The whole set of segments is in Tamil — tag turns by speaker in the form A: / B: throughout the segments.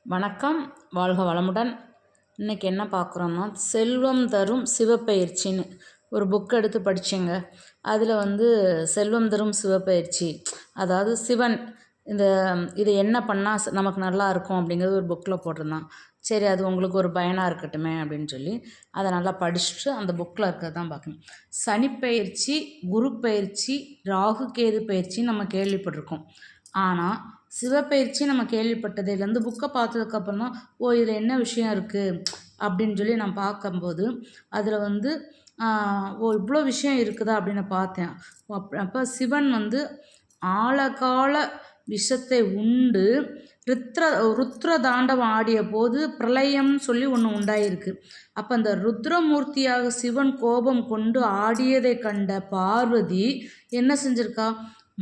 A: வணக்கம், வாழ்க வளமுடன். இன்றைக்கி என்ன பார்க்குறோன்னா, செல்வம் தரும் சிவப்பெயர்ச்சின்னு ஒரு புக் எடுத்து படித்தேங்க. அதில் செல்வம் தரும் சிவப்பெயர்ச்சி, அதாவது சிவன் இது என்ன பண்ணால் நமக்கு நல்லா இருக்கும் அப்படிங்கிறது ஒரு புக்கில் போட்டிருந்தான். சரி, அது உங்களுக்கு ஒரு பயனாக இருக்கட்டுமே அப்படின்னு சொல்லி அதை நல்லா படிச்சுட்டு அந்த புக்கில் இருக்கிறது தான் பார்க்கணும். சனிப்பெயர்ச்சி, குரு பயிற்சி, ராகு கேது பயிற்சி நம்ம கேள்விப்பட்டிருக்கோம். ஆனால் சிவப்பெயர்ச்சி நம்ம கேள்விப்பட்டதே இல்லை. இந்த புக்கை பார்த்ததுக்கப்புறம் தான் இதில் என்ன விஷயம் இருக்குது அப்படின்னு சொல்லி நான் பார்க்கும்போது அதில் இவ்வளோ விஷயம் இருக்குதா அப்படின்னு பார்த்தேன். அப்போ சிவன் ஆழகால விஷத்தை உண்டு ருத்ர தாண்டவம் ஆடிய போது பிரளயம்னு சொல்லி ஒன்று உண்டாயிருக்கு. அப்போ அந்த ருத்ரமூர்த்தியாக சிவன் கோபம் கொண்டு ஆடியதை கண்ட பார்வதி என்ன செஞ்சிருக்கா,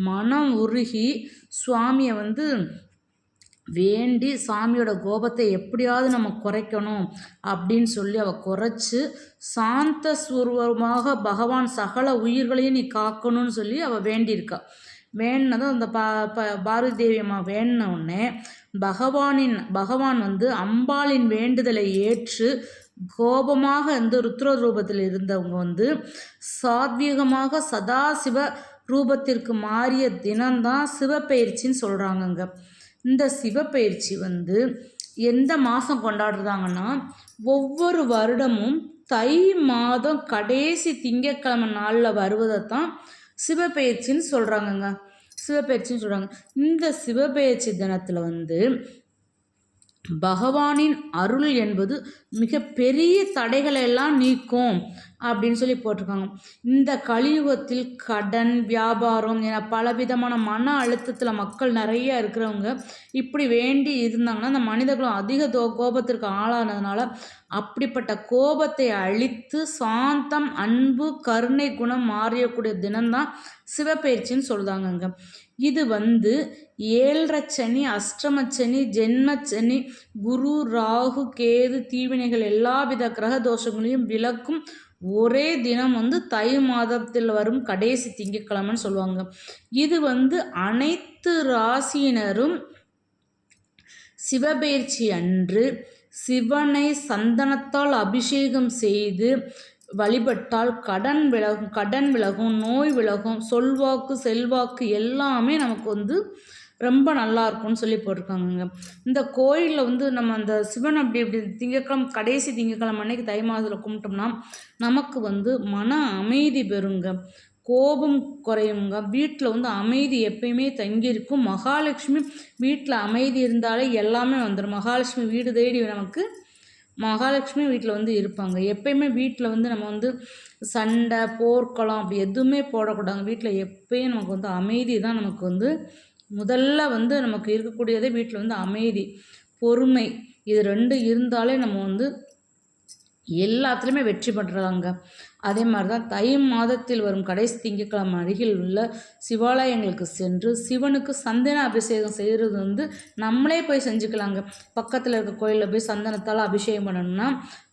A: மனம் உருகி சுவாமியை வேண்டி சாமியோட கோபத்தை எப்படியாவது நம்ம குறைக்கணும் அப்படின்னு சொல்லி அவள் குறைச்சி சாந்த ஸ்வரூபமாக பகவான் சகல உயிர்களையும் நீ காக்கணும்னு சொல்லி அவள் வேண்டியிருக்கா. வேண்டினதும் அந்த பாரதி தேவி அம்மா வேண்டின உடனே பகவான் அம்பாளின் வேண்டுதலை ஏற்று கோபமாக ருத்ர ரூபத்தில் இருந்தவங்க சாத்வீகமாக சதாசிவ ரூபத்திற்கு மாறிய தினம்தான் சிவப்பெயர்ச்சின்னு சொல்கிறாங்கங்க. இந்த சிவப்பெயர்ச்சி எந்த மாதம் கொண்டாடுறாங்கன்னா, ஒவ்வொரு வருடமும் தை மாதம் கடைசி திங்கட்கிழமை நாளில் வருவதைத்தான் சிவப்பெயர்ச்சின்னு சொல்கிறாங்கங்க. இந்த சிவப்பெயர்ச்சி தினத்தில் பகவானின் அருள் என்பது மிக பெரிய தடைகளை எல்லாம் நீக்கும் அப்படின்னு சொல்லி போட்டிருக்காங்க. இந்த கலியுகத்தில் கடன், வியாபாரம் என பலவிதமான மன அழுத்தத்தில் மக்கள் நிறைய இருக்கிறவங்க இப்படி வேண்டி இருந்தாங்கன்னா அந்த மனிதர்களும் அதிக கோபத்திற்கு ஆளானதுனால அப்படிப்பட்ட கோபத்தை அழித்து சாந்தம், அன்பு, கருணை குணம் மாறியக்கூடிய தினம்தான் சிவப்பெயர்ச்சின்னு சொல்கிறாங்கங்க. இது 7 சனி, அஷ்டமச்சனி, ஜென்மச்சனி, குரு, ராகு, கேது தீவினைகள் எல்லாவித கிரக தோஷங்களையும் விளக்கும் ஒரே தினம் தை மாதத்தில் வரும் கடைசி திங்கட்கிழமைன்னு சொல்லுவாங்க. இது அனைத்து ராசியினரும் சிவபெயர்ச்சி அன்று சிவனை சந்தனத்தால் அபிஷேகம் செய்து வழிபட்டால் கடன் விலகும், நோய் விலகும், சொல்வாக்கு, செல்வாக்கு எல்லாமே நமக்கு ரொம்ப நல்லா இருக்கும்னு சொல்லி போட்டிருக்காங்க. இந்த கோயிலில் நம்ம அந்த சிவன் அப்படி திங்கட்கிழமை கடைசி திங்கட்கிழமை அன்னைக்கு தை மாதத்தில் கும்பிட்டோம்னா நமக்கு மன அமைதி பெறுங்க, கோபம் குறையுங்க, வீட்டில் அமைதி எப்பயுமே தங்கியிருக்கும். மகாலட்சுமி வீட்டில் அமைதி இருந்தாலே எல்லாமே வந்துடும். மகாலட்சுமி வீடு தேடி நமக்கு மகாலட்சுமி வீட்டில் இருப்பாங்க. எப்பயுமே வீட்டில் நம்ம சண்டை, போர்க்களம் அப்படி எதுவுமே போடக்கூடாது. வீட்டில் எப்பயும் நமக்கு அமைதி தான் நமக்கு முதல்ல நமக்கு இருக்கக்கூடியதே வீட்டில் அமைதி, பொறுமை, இது 2 இருந்தாலே நம்ம எல்லாத்துலேயுமே வெற்றி பண்ணுறாங்க. அதே மாதிரி தான் தை மாதத்தில் வரும் கடைசி திங்கட்கிழமை அருகில் உள்ள சிவாலயங்களுக்கு சென்று சிவனுக்கு சந்தன அபிஷேகம் செய்கிறது நம்மளே போய் செஞ்சுக்கலாங்க. பக்கத்தில் இருக்க கோயிலில் போய் சந்தனத்தால் அபிஷேகம் பண்ணணும்னா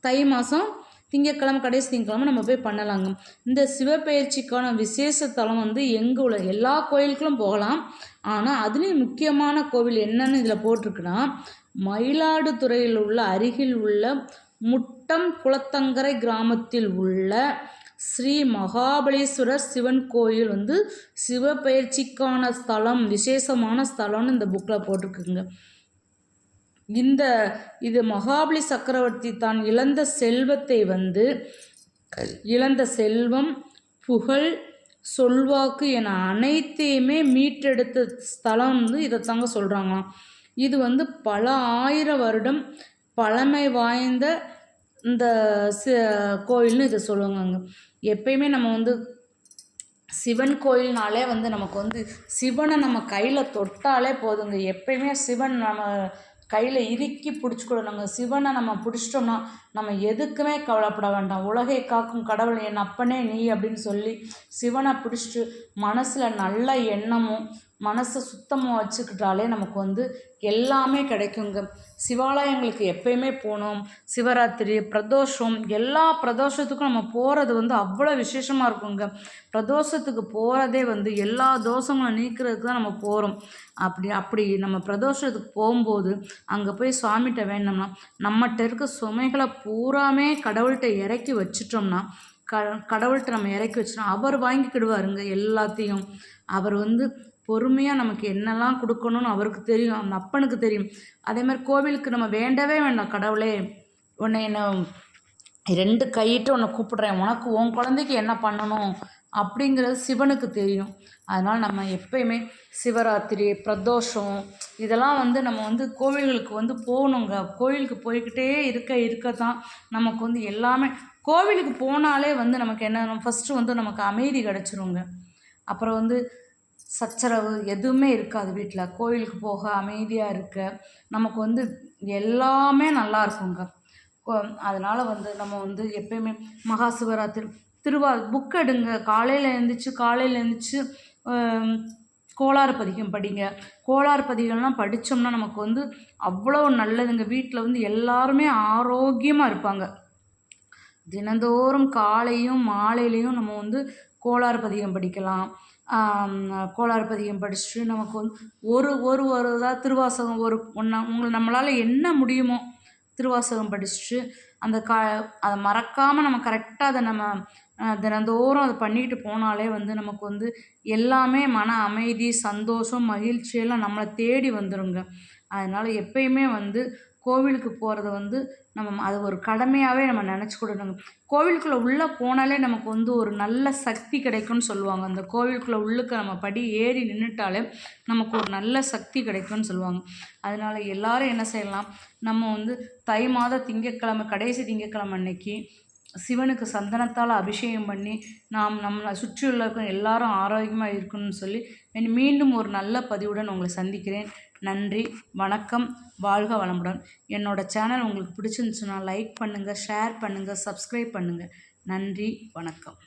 A: தை மாதம் திங்கட்கிழமை கடைசி திங்கட்கிழமை நம்ம போய் பண்ணலாங்க. இந்த சிவப்பெயர்ச்சிக்கான விசேஷ தலம் எங்கே உள்ள எல்லா கோயிலுக்கும் போகலாம். ஆனால் அதுலேயும் முக்கியமான கோவில் என்னன்னு இதில் போட்டிருக்குன்னா, மயிலாடுதுறையில் உள்ள அருகில் உள்ள முட்டம் குளத்தங்கரை கிராமத்தில் உள்ள ஸ்ரீ மகாபலீஸ்வரர் சிவன் கோயில் சிவப்பெயர்ச்சிக்கான ஸ்தலம், விசேஷமான ஸ்தலம்னு இந்த புக்கில் போட்டிருக்குங்க. இது மகாபலி சக்கரவர்த்தி தான் இழந்த செல்வத்தை இழந்த செல்வம், புகழ், சொல்வாக்கு என அனைத்தையுமே மீட்டெடுத்த ஸ்தலம் இதைத்தாங்க சொல்கிறாங்களாம். இது பல ஆயிரம் வருடம் பழமை வாய்ந்த இந்த கோயில்னு இதை சொல்லுவாங்க. எப்பயுமே நம்ம சிவன் கோயில்னாலே நமக்கு சிவனை நம்ம கையில் தொட்டாலே போதுங்க. எப்பயுமே சிவன் நம்ம கையில் இறுக்கி பிடிச்சிக்கொள்ளணுங்க. சிவனை நம்ம பிடிச்சிட்டோம்னா நம்ம எதுக்குமே கவலைப்பட வேண்டாம். உலகை காக்கும் கடவுள் என் அப்பனே நீ அப்படின்னு சொல்லி சிவனை பிடிச்சிட்டு மனசில் நல்ல எண்ணமும் மனசை சுத்தமாக வச்சுக்கிட்டாலே நமக்கு வந்து எல்லாமே கிடைக்குங்க. சிவாலயங்களுக்கு எப்பயுமே போகணும். சிவராத்திரி, பிரதோஷம் எல்லா பிரதோஷத்துக்கும் நம்ம போகிறது வந்து அவ்வளோ விசேஷமாக இருக்குங்க. பிரதோஷத்துக்கு போகிறதே வந்து எல்லா தோஷங்களும் நீக்கிறதுக்கு தான் நம்ம போகிறோம். அப்படி அப்படி நம்ம பிரதோஷத்துக்கு போகும்போது அங்கே போய் சுவாமிகிட்ட வேண்டினோம்னா நம்மகிட்ட இருக்க சுமைகளை பூராமே கடவுள்கிட்ட இறக்கி வச்சிட்டோம்னா கடவுள்கிட்ட நம்ம இறக்கி வச்சிட்டோம் அவர் வாங்கிக்கிடுவாருங்க எல்லாத்தையும். அவர் வந்து பொறுமையாக நமக்கு என்னெல்லாம் கொடுக்கணும்னு அவருக்கு தெரியும், அந்த அப்பனுக்கு தெரியும். அதே மாதிரி கோவிலுக்கு நம்ம வேண்டவே வேண்டாம், கடவுளே உன்னை என்ன 2 கையிட்டு உன்னை கூப்பிடுறேன், உனக்கு உன் குழந்தைக்கு என்ன பண்ணணும் அப்படிங்கிறது சிவனுக்கு தெரியும். அதனால் நம்ம எப்பயுமே சிவராத்திரி, பிரதோஷம் இதெல்லாம் வந்து நம்ம வந்து கோவில்களுக்கு வந்து போகணுங்க. கோவிலுக்கு போய்கிட்டே இருக்க தான் நமக்கு வந்து எல்லாமே கோவிலுக்கு போனாலே வந்து நமக்கு என்ன ஃபஸ்ட்டு வந்து நமக்கு அமைதி கிடச்சிருங்க. அப்புறம் வந்து சச்சரவு எதுவுமே இருக்காது வீட்டில். கோவிலுக்கு போக அமைதியாக இருக்க நமக்கு வந்து எல்லாமே நல்லா இருக்குங்க. அதனால் வந்து நம்ம வந்து எப்பயுமே மகா சிவராத்திரி புக் எடுங்க. காலையில் எழுந்திரிச்சு கோளாறு பதிகம் படிங்க. கோளாறு பதிகம்லாம் படித்தோம்னா நமக்கு வந்து அவ்வளோ நல்லதுங்க. வீட்டில் வந்து எல்லாருமே ஆரோக்கியமாக இருப்பாங்க. தினந்தோறும் காலையும் மாலையிலையும் நம்ம வந்து கோளாறு பதிகம் படிக்கலாம். கோளாறு பதிகம் படிச்சுட்டு நமக்கு வந்து ஒரு இதாக திருவாசகம் நம்மளால் என்ன முடியுமோ திருவாசகம் படிச்சுட்டு அதை மறக்காமல் நம்ம கரெக்டாக அதை நம்ம தினந்தோறும் அதை பண்ணிக்கிட்டு போனாலே வந்து நமக்கு வந்து எல்லாமே மன அமைதி, சந்தோஷம், மகிழ்ச்சியெல்லாம் நம்மளை தேடி வந்துடுங்க. அதனால் எப்பயுமே வந்து கோவிலுக்கு போகிறத வந்து நம்ம அது ஒரு கடமையாகவே நம்ம நினச்சிக்கிடணுங்க. கோவிலுக்குள்ளே உள்ளே போனாலே நமக்கு வந்து ஒரு நல்ல சக்தி கிடைக்கும்னு சொல்லுவாங்க. அந்த கோவிலுக்குள்ளே உள்ளுக்க நம்ம படி ஏறி நின்றுட்டாலே நமக்கு ஒரு நல்ல சக்தி கிடைக்கும்னு சொல்லுவாங்க. அதனால் எல்லோரும் என்ன செய்யலாம், நம்ம வந்து தை மாத திங்கட்கிழமை கடைசி திங்கட்கிழமை அன்னைக்கு சிவனுக்கு சந்தனத்தால் அபிஷேகம் பண்ணி நம்மளை சுற்றியுள்ளவர்கள் எல்லாரும் ஆரோக்கியமாக இருக்கணும்னு சொல்லி மீண்டும் ஒரு நல்ல பதிவுடன் உங்களை சந்திக்கிறேன். நன்றி, வணக்கம், வாழ்க வளமுடன். என்னோடய சேனல் உங்களுக்கு பிடிச்சிருந்துச்சுன்னா லைக் பண்ணுங்கள், ஷேர் பண்ணுங்கள், சப்ஸ்கிரைப் பண்ணுங்கள். நன்றி, வணக்கம்.